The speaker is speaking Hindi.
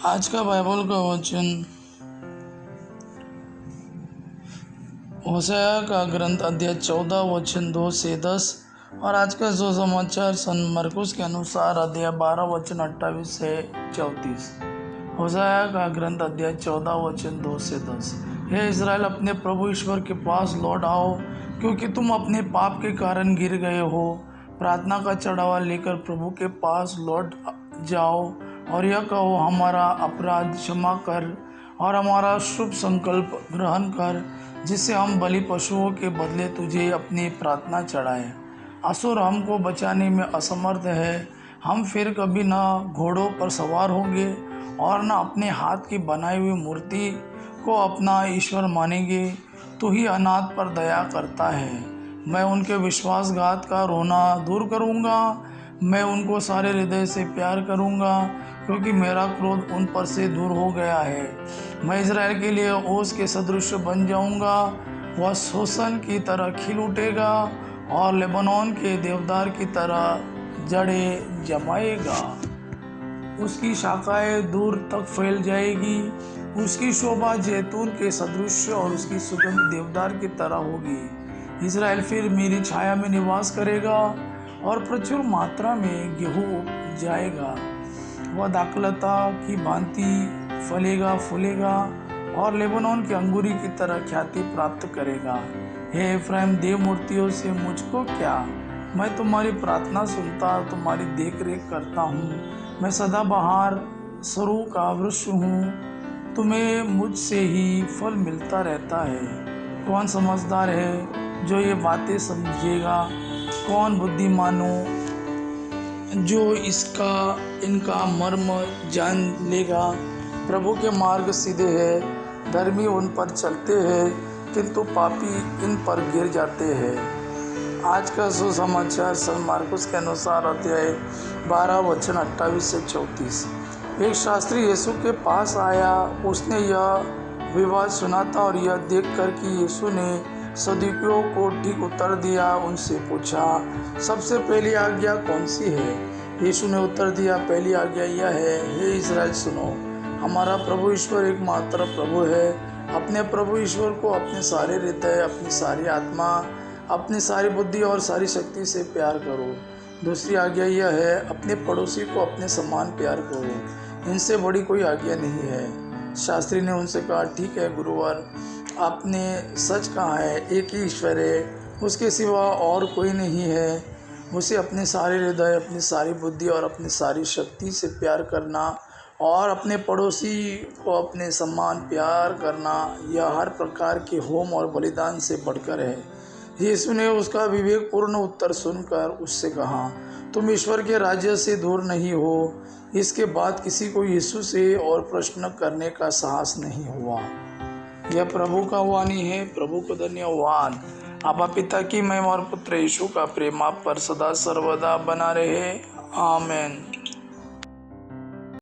आज का बाइबल का वचन होशेया का ग्रंथ अध्याय 14 वचन 2 से 10 और आज का जो समाचार सन मरकुस के अनुसार अध्याय 12 वचन 28 से 34। होशेया का ग्रंथ अध्याय 14 वचन 2 से 10। हे इज़राइल, अपने प्रभु ईश्वर के पास लौट आओ, क्योंकि तुम अपने पाप के कारण गिर गए हो। प्रार्थना का चढ़ावा लेकर प्रभु के पास लौट जाओ और यह कहो, हमारा अपराध क्षमा कर और हमारा शुभ संकल्प ग्रहण कर, जिससे हम बलि पशुओं के बदले तुझे अपनी प्रार्थना चढ़ाएं। असुर हमको बचाने में असमर्थ है। हम फिर कभी न घोड़ों पर सवार होंगे और न अपने हाथ की बनाई हुई मूर्ति को अपना ईश्वर मानेंगे। तू ही अनाथ पर दया करता है। मैं उनके विश्वासघात का रोना दूर करूँगा। मैं उनको सारे हृदय से प्यार करूँगा, क्योंकि मेरा क्रोध उन पर से दूर हो गया है। मैं इज़राइल के लिए ओस के सदृश बन जाऊँगा। वह शोषण की तरह खिल उठेगा और लेबनोन के देवदार की तरह जड़ें जमाएगा। उसकी शाखाएं दूर तक फैल जाएगी। उसकी शोभा जैतून के सदृश और उसकी सुगंध देवदार की तरह होगी। इज़राइल फिर मेरी छाया में निवास करेगा और प्रचुर मात्रा में गेहूँ उग जाएगा। वह दाखलता की भांति फलेगा फूलेगा और लेबनोन की अंगूरी की तरह ख्याति प्राप्त करेगा। हे इफ्राइम, देव मूर्तियों से मुझको क्या? मैं तुम्हारी प्रार्थना सुनता, तुम्हारी देख रेख करता हूँ। मैं सदाबहार सरू का वृक्ष हूँ। तुम्हें मुझसे ही फल मिलता रहता है। कौन समझदार है जो ये बातें समझेगा? कौन बुद्धिमानो जो इनका मर्म जान लेगा? प्रभु के मार्ग सीधे हैं, धर्मी उन पर चलते हैं, किंतु पापी इन पर गिर जाते हैं। आज का सुसमाचार सन मार्कुस के अनुसार अध्याय 12 वचन 28 से 34। एक शास्त्री यीशु के पास आया। उसने यह विवाद सुना था और यह देखकर कि यीशु ने सदूकियों को ठीक उत्तर दिया, उनसे पूछा, सबसे पहली आज्ञा कौन सी है? यीशु ने उत्तर दिया, पहली आज्ञा यह है, हे इज़राइल सुनो, हमारा प्रभु ईश्वर एकमात्र प्रभु है। अपने प्रभु ईश्वर को अपने सारे हृदय, अपनी सारी आत्मा, अपनी सारी बुद्धि और सारी शक्ति से प्यार करो। दूसरी आज्ञा यह है, अपने पड़ोसी को अपने समान प्यार करो। इनसे बड़ी कोई आज्ञा नहीं है। शास्त्री ने उनसे कहा, ठीक है गुरुवर, आपने सच कहा है, एक ही ईश्वर है, उसके सिवा और कोई नहीं है। उसे अपने सारे हृदय, अपनी सारी बुद्धि और अपनी सारी शक्ति से प्यार करना और अपने पड़ोसी को अपने समान प्यार करना, यह हर प्रकार के होम और बलिदान से बढ़कर है। यीशु ने उसका विवेकपूर्ण उत्तर सुनकर उससे कहा, तुम ईश्वर के राज्य से दूर नहीं हो। इसके बाद किसी को यीशु से और प्रश्न करने का साहस नहीं हुआ। यह प्रभु का वाणी है। प्रभु को धन्यवाद। आपा पिता की महिमा और पुत्र यीशु का प्रेम आप पर सदा सर्वदा बना रहे। आमीन।